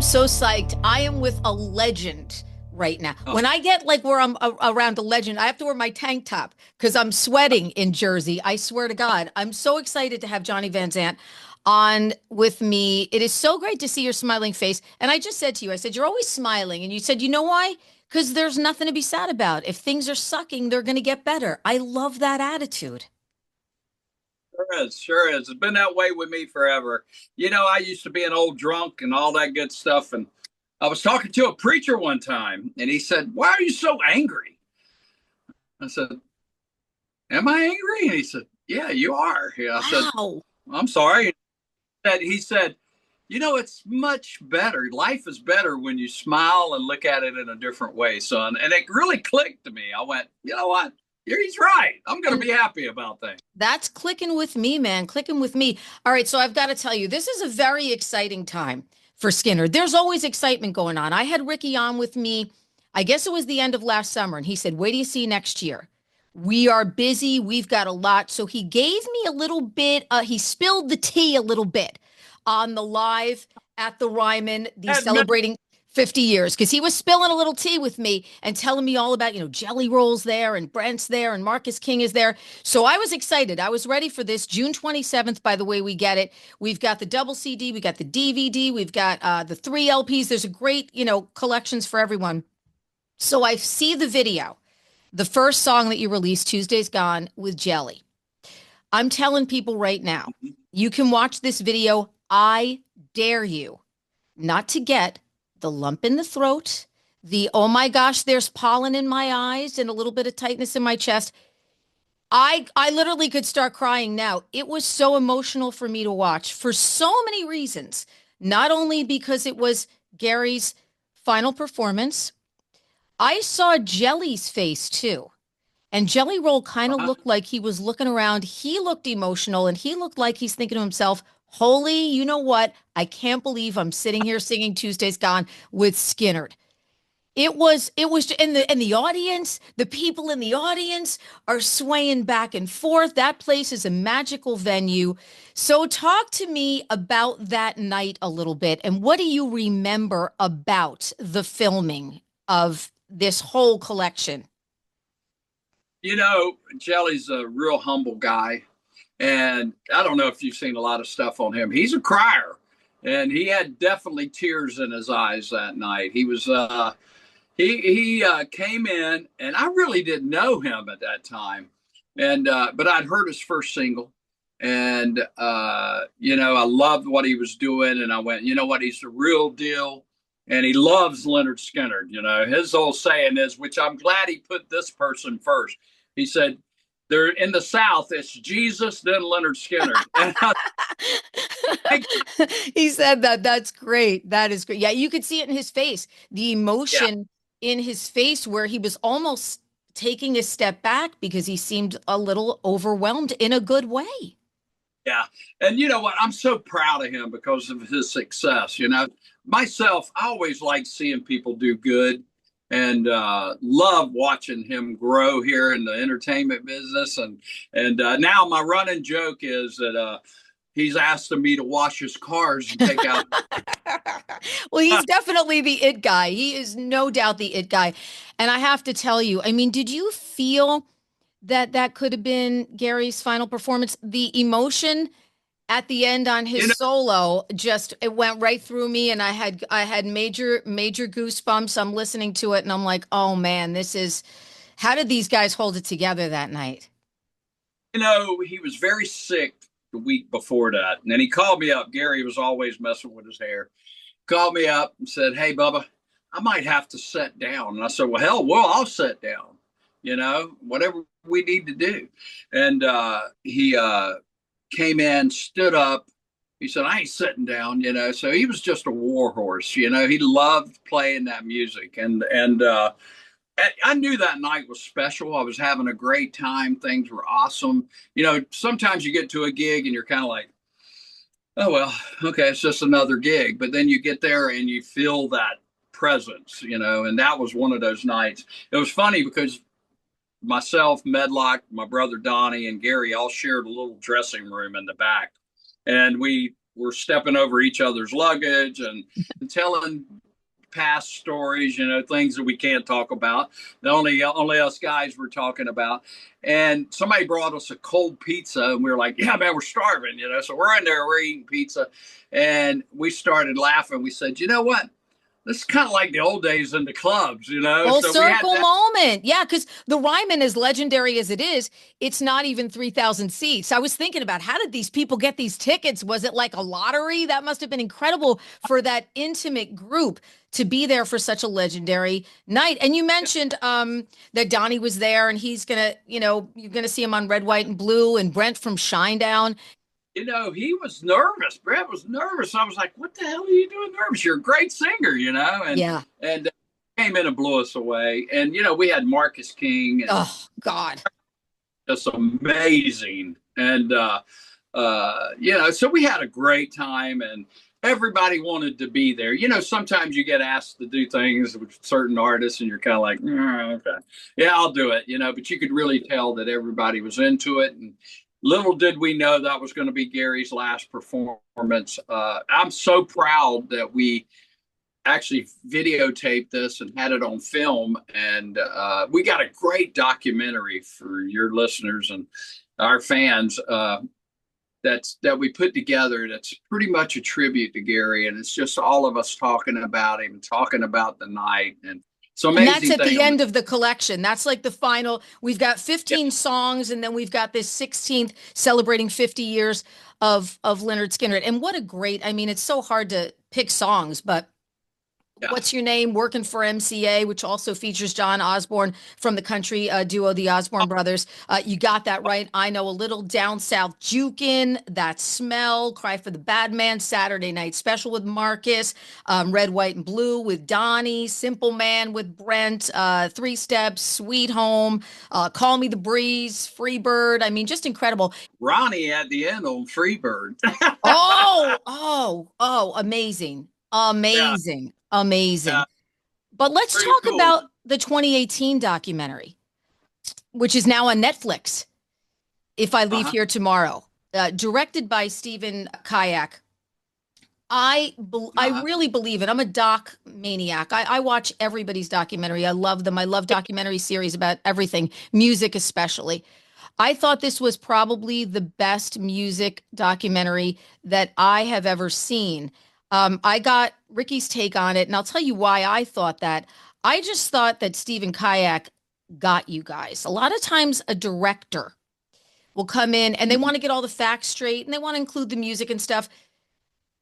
so psyched. I am with a legend right now. Oh, When I get like where I'm around a legend, I have to wear my tank top because I'm sweating in Jersey. I swear to God, I'm so excited to have Johnny Van Zant on with me. It is so great to see your smiling face. And I just said to you, I said, you're always smiling. And you said, you know why? Because there's nothing to be sad about. If things are sucking, they're going to get better. I love that attitude. sure is, sure is. It's been that way with me forever. I used to be an old drunk and all that good stuff. And I was talking to a preacher one time, and he said, "Why are you so angry?" I said, "Am I angry?" And he said, "Yeah, you are." Yeah, I said, Wow. "I'm sorry." He said, it's much better. Life is better when you smile and look at it in a different way, son. And it really clicked to me. I went, you know what? He's right. I'm going to And be happy about things. that's clicking with me, man. Clicking with me. All right. So I've got to tell you, this is a very exciting time for Skinner. There's always excitement going on. I had Ricky on with me. I guess it was the end of last summer. And he said, wait do you see next year? We are busy. We've got a lot. So he gave me a little bit, he spilled the tea a little bit on the live at the Ryman, the Admit, celebrating 50 years, because he was spilling a little tea with me and telling me all about, Jelly Roll's there and Brent's there and Marcus King is there. So I was excited. I was ready for this. June 27th, by the way, we get it. We've got the double CD, we got the DVD, we've got the three LPs. There's a great, collections for everyone. So I see the video, the first song that you released, Tuesday's Gone with Jelly. I'm telling people right now, you can watch this video. I dare you not to get the lump in the throat, the oh my gosh, there's pollen in my eyes and a little bit of tightness in my chest. I literally could start crying now. It was so emotional for me to watch for so many reasons. Not only because it was Gary's final performance, I saw Jelly's face too. And Jelly Roll kind of uh-huh. looked like he was looking around. He looked emotional and he looked like he's thinking to himself, holy, you know what? I can't believe I'm sitting here singing Tuesday's Gone with Skynyrd. It was in the audience, the people in the audience are swaying back and forth. That place is a magical venue. So talk to me about that night a little bit. And what do you remember about the filming of this whole collection? Jelly's a real humble guy. And I don't know if you've seen a lot of stuff on him. He's a crier. And he had definitely tears in his eyes that night. He came in, and I really didn't know him at that time, and but I'd heard his first single, and I loved what he was doing, and I went, you know what, he's the real deal, and he loves Lynyrd Skynyrd. His old saying is, which I'm glad he put this person first. He said, "They're in the South. It's Jesus, then Lynyrd Skynyrd." He said that. That's great. That is great. Yeah, you could see it in his face, the Yeah, emotion in his face where he was almost taking a step back because he seemed a little overwhelmed in a good way. yeah. And you know what? I'm so proud of him because of his success. Myself, I always like seeing people do good and love watching him grow here in the entertainment business. And now my running joke is that he's asking me to wash his cars and take out. Well, he's definitely the it guy. He is no doubt the it guy. And I have to tell you, I mean, did you feel that that could have been Gary's final performance? The emotion at the end on you his know, solo just it went right through me and I had major goosebumps. I'm listening to it and I'm like, "Oh man, this is how did these guys hold it together that night?" he was very sick the week before that, and then he called me up. Gary was always messing with his hair. Called me up and said, "Hey, Bubba, I might have to sit down." And I said, well, I'll sit down, whatever we need to do. And he came in, stood up. He said, "I ain't sitting down." So he was just a war horse. He loved playing that music. And I knew that night was special. I was having a great time. Things were awesome. Sometimes you get to a gig and you're kind of like, oh, well, okay, it's just another gig. But then you get there and you feel that presence, and that was one of those nights. It was funny because myself, Medlock, my brother Donnie, and Gary all shared a little dressing room in the back. And we we're stepping over each other's luggage and telling past stories, things that we can't talk about. The only us guys were talking about. And somebody brought us a cold pizza, and we were like, "Yeah, man, we're starving," So we're in there, we're eating pizza, and we started laughing. We said, "You know what? This is kind of like the old days in the clubs, Full So we had circle that. moment. Yeah, because the Ryman, as legendary as it is, it's not even 3,000 seats. I was thinking about how did these people get these tickets? Was it like a lottery? That must have been incredible for that intimate group to be there for such a legendary night. And you mentioned that Donnie was there, and he's gonna, you're gonna see him on Red, White, and Blue, and Brent from Shinedown. He was nervous. Brett was nervous. I was like, "What the hell are you doing nervous? You're a great singer, And Yeah. and came in and blew us away. And we had Marcus King. And Oh God. just amazing. And so we had a great time, and everybody wanted to be there. Sometimes you get asked to do things with certain artists, and you're kind of like, okay, yeah, I'll do it. But you could really tell that everybody was into it. And little did we know that was going to be Gary's last performance. I'm so proud that we actually videotaped this and had it on film. And we got a great documentary for your listeners and our fans that we put together. That's pretty much a tribute to Gary. And it's just all of us talking about him, talking about the night. And so amazing. And that's at the end of the collection. That's like the final. We've got 15 songs, and then we've got this 16th celebrating 50 years of Lynyrd Skynyrd. And what a great, it's so hard to pick songs, but What's Your Name, Working for MCA, which also features John Osborne from the country duo, the Osborne Brothers. You got that right. I Know a Little, Down South Jukin', That Smell, Cry for the Bad Man, Saturday Night Special with Marcus, Red, White, and Blue with Donnie, Simple Man with Brent, Three Steps, Sweet Home, Call Me the Breeze, Free Bird. Just incredible. Ronnie at the end on Free Bird. Amazing. Amazing. Yeah. Amazing. Yeah. But let's talk about the 2018 documentary, which is now on Netflix, If I Leave Here Tomorrow, directed by Stephen Kayak. I really believe it. I'm a doc maniac. I watch everybody's documentary. I love them. I love documentary series about everything, music especially. I thought this was probably the best music documentary that I have ever seen. I got Ricky's take on it, and I'll tell you why I thought that. I just thought that Stephen Kayak got you guys. A lot of times a director will come in and they want to get all the facts straight and they want to include the music and stuff,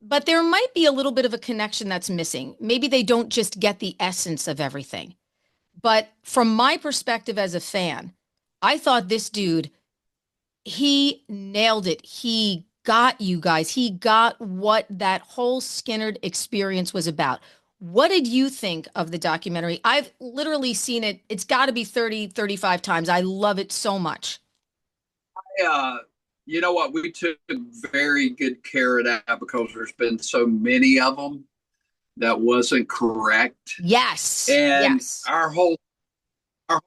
but there might be a little bit of a connection that's missing. Maybe they don't just get the essence of everything. But from my perspective as a fan, I thought this dude, he nailed it. He got you guys. He got what that whole Skynyrd experience was about. What did you think of the documentary? I've literally seen it. It's got to be 30, 35 times. I love it so much. You know what? We took very good care of that because there's been so many of them that wasn't correct. Yes. And yes. our whole thing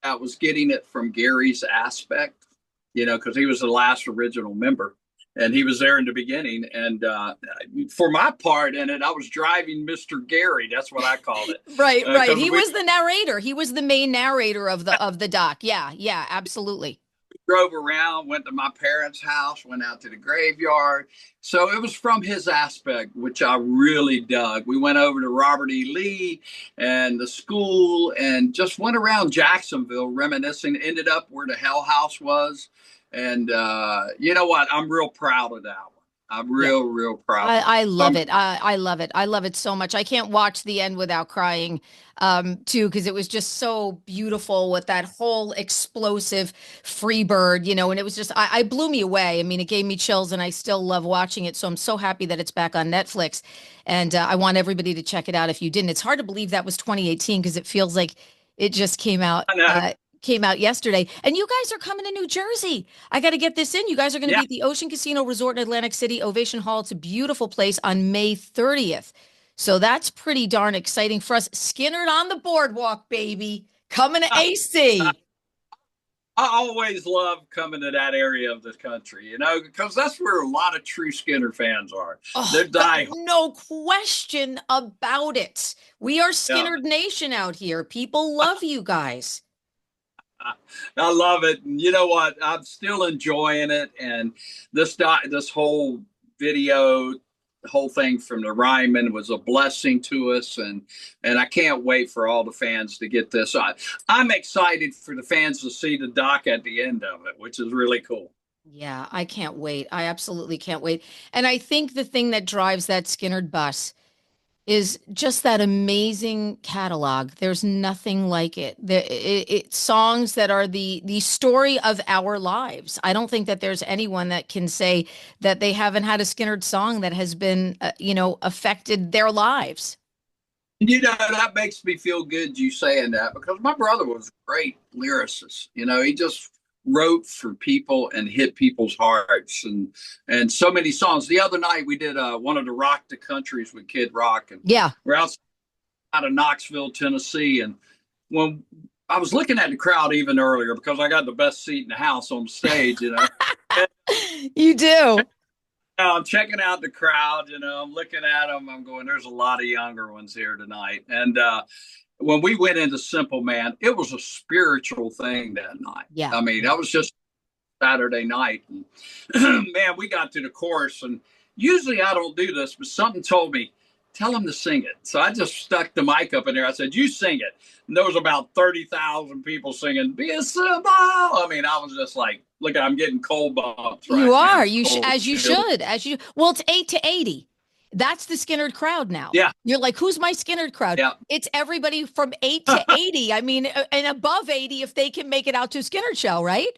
that was getting it from Gary's aspect, because he was the last original member. And he was there in the beginning. And for my part in it, I was driving Mr. Gary. That's what I called it. Right. He was the narrator. He was the main narrator of the doc. Yeah, absolutely. We drove around, went to my parents' house, went out to the graveyard. So it was from his aspect, which I really dug. We went over to Robert E. Lee and the school and just went around Jacksonville reminiscing, ended up where the Hell House was. And you know what? I'm real proud of that one. I'm real proud. I love it. I love it. I love it so much. I can't watch the end without crying, too, because it was just so beautiful with that whole explosive Free Bird, and it was just, I blew me away. It gave me chills, and I still love watching it. So I'm so happy that it's back on Netflix, and I want everybody to check it out if you didn't. It's hard to believe that was 2018 because it feels like it just came out. Came out yesterday, and you guys are coming to New Jersey. I got to get this in. You guys are going to be at the Ocean Casino Resort in Atlantic City, Ovation Hall. It's a beautiful place on May 30th. So that's pretty darn exciting for us. Skynyrd on the boardwalk, baby. Coming to AC. I always love coming to that area of the country, you know, because that's where a lot of true Skinner fans are. Oh, They're die. no question about it. We are Yeah, Skynyrd Nation out here. People love you guys. I love it. And you know what? I'm still enjoying it. And this whole video, the whole thing from the Ryman was a blessing to us. And I can't wait for all the fans to get this. I'm excited for the fans to see the doc at the end of it, which is really cool. Yeah, I can't wait. I absolutely can't wait. And I think the thing that drives that Skynyrd bus is just that amazing catalog. There's nothing like it. It's songs that are the story of our lives. I don't think that there's anyone that can say that they haven't had a Skynyrd song that has been, affected their lives. You know, that makes me feel good you saying that because my brother was a great lyricist. You know, he just wrote for people and hit people's hearts and so many songs. The other night we did one of the Rock the Countries with Kid Rock, and Yeah. we're outside of Knoxville, Tennessee. And when I was looking at the crowd even earlier because I got the best seat in the house on stage, you know. You do. I'm checking out the crowd, you know, I'm looking at them. I'm going, there's a lot of younger ones here tonight. And when we went into Simple Man, it was a spiritual thing that night. Yeah. I mean, that was just Saturday night. And man, we got to the chorus. And usually I don't do this, but something told me, tell them to sing it. So I just stuck the mic up in there. I said, you sing it. And there was about 30,000 people singing, Be a Simple. I mean, I was just like, look, I'm getting cold bumps. Right You now. are. As you should. Well, it's 8 to 80. That's the Skynyrd crowd now. Yeah. You're like, who's my Skynyrd crowd? Yeah. It's everybody from 8 to 80. I mean, and above 80 if they can make it out to a Skynyrd show, right?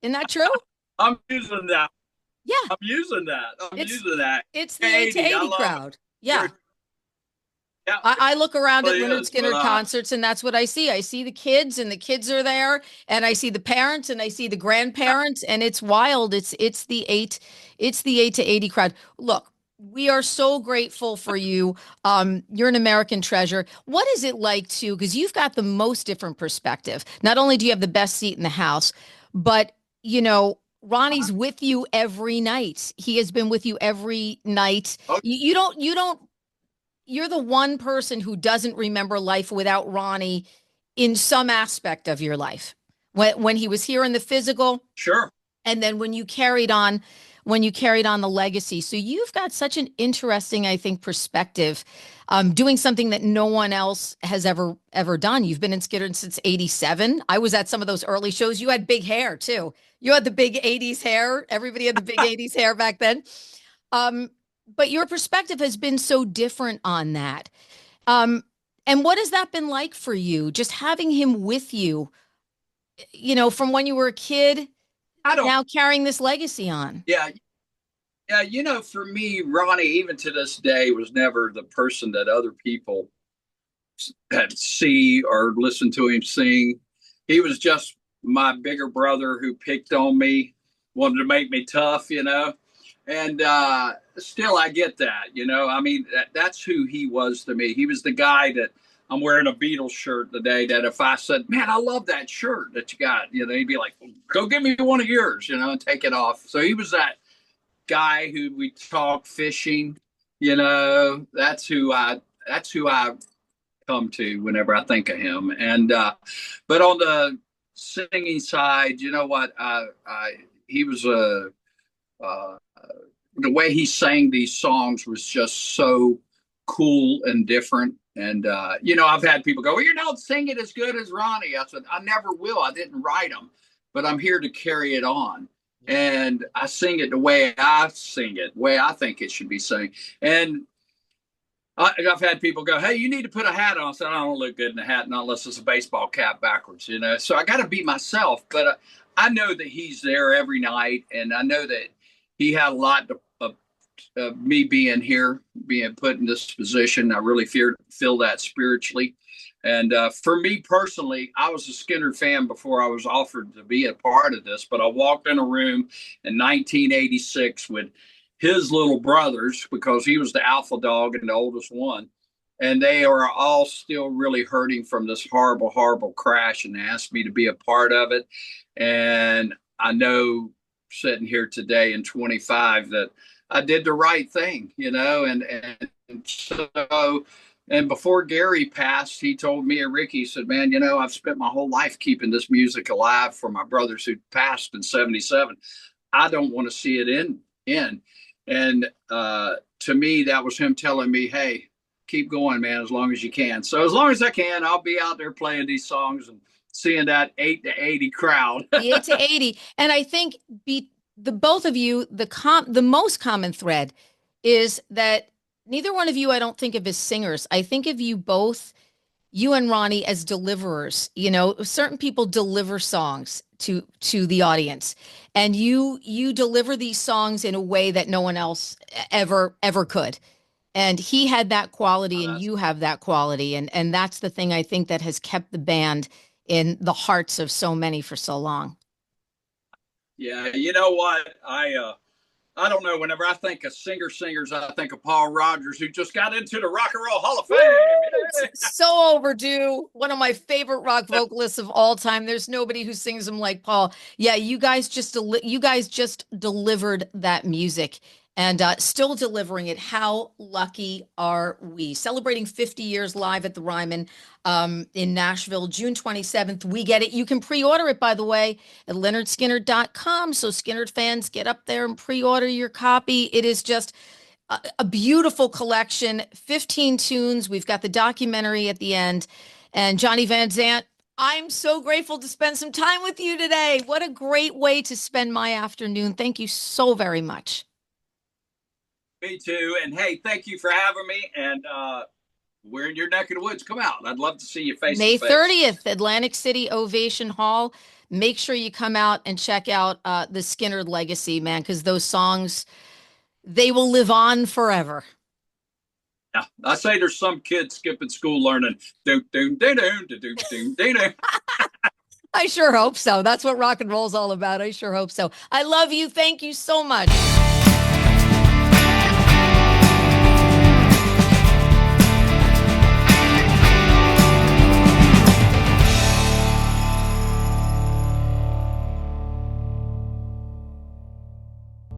Isn't that true? I'm using that. Yeah. I'm using that. It's the 8 to 80 crowd. Yeah. Yeah. I look around at Really Lynyrd is, Skynyrd but, concerts, and that's what I see. I see the kids, and the kids are there, and I see the parents, and I see the grandparents, and it's wild. It's the 8 to 80 crowd. Look, we are so grateful for you. You're an American treasure. What is it like to, because you've got the most different perspective. Not only do you have the best seat in the house, but Ronnie's with you every night. He has been with you every night. Okay. You're the one person who doesn't remember life without Ronnie in some aspect of your life. When he was here in the physical, Sure. and then when you carried on the legacy. So you've got such an interesting, I think, perspective, doing something that no one else has ever done. You've been in Skynyrd since '87. I was at some of those early shows. You had big hair too. You had the big '80s hair. Everybody had the big '80s hair back then. But your perspective has been so different on that. And what has that been like for you? Just having him with you, from when you were a kid, now carrying this legacy on. Yeah. Yeah. For me, Ronnie, even to this day, was never the person that other people had see or listen to him sing. He was just my bigger brother who picked on me, wanted to make me tough, and still I get that, I mean, that's who he was to me. He was the guy that I'm wearing a Beatles shirt today that if I said, man, I love that shirt that you got, he'd be like, go get me one of yours, and take it off. So he was that guy who we talk fishing, that's who I come to whenever I think of him. And, but on the singing side, you know what, he was the way he sang these songs was just so cool and different. And, I've had people go, well, you don't sing it as good as Ronnie. I said, I never will. I didn't write them, but I'm here to carry it on. And I sing it the way I sing it, the way I think it should be sung. And I've had people go, hey, you need to put a hat on. I said, I don't look good in a hat unless it's a baseball cap backwards, So I got to be myself. But I know that he's there every night. And I know that he had a lot of me being here, being put in this position. I really feel that spiritually. And for me personally, I was a Skynyrd fan before I was offered to be a part of this. But I walked in a room in 1986 with his little brothers, because he was the alpha dog and the oldest one. and they are all still really hurting from this horrible, horrible crash, and asked me to be a part of it. And I know, sitting here today in 25, that I did the right thing, and so. And before Gary passed, he told me and Ricky, he said, man, I've spent my whole life keeping this music alive for my brothers who passed in 77. I don't want to see it end. And to me, that was him telling me, hey, keep going, man, as long as you can. So as long as I can, I'll be out there playing these songs and seeing that 8 to 80 crowd. The 8 to 80. And I think the both of you, the most common thread is that neither one of you, I don't think of as singers. I think of you both, you and Ronnie, as deliverers. Certain people deliver songs to the audience, and you deliver these songs in a way that no one else ever could. And he had that quality, and you have that quality, and that's the thing I think that has kept the band in the hearts of so many for so long. Yeah, you know what? I don't know. Whenever I think of singers, I think of Paul Rodgers, who just got into the Rock and Roll Hall of Fame. So overdue. One of my favorite rock vocalists of all time. There's nobody who sings them like Paul. Yeah, you guys just delivered that music, and still delivering it. How lucky are we? Celebrating 50 years live at the Ryman in Nashville, June 27th. We get it. You can pre-order it, by the way, at LynyrDskynyrd.com. So Skynyrd fans, get up there and pre-order your copy. It is just a beautiful collection, 15 tunes. We've got the documentary at the end. And Johnny Van Zant, I'm so grateful to spend some time with you today. What a great way to spend my afternoon. Thank you so very much. Me too. And hey, thank you for having me. And we're in your neck of the woods. Come out. I'd love to see you face to face. May 30th, Atlantic City Ovation Hall. Make sure you come out and check out the Skynyrd legacy, man, because those songs, they will live on forever. Yeah, I say there's some kids skipping school learning. I sure hope so. That's what rock and roll is all about. I sure hope so. I love you. Thank you so much.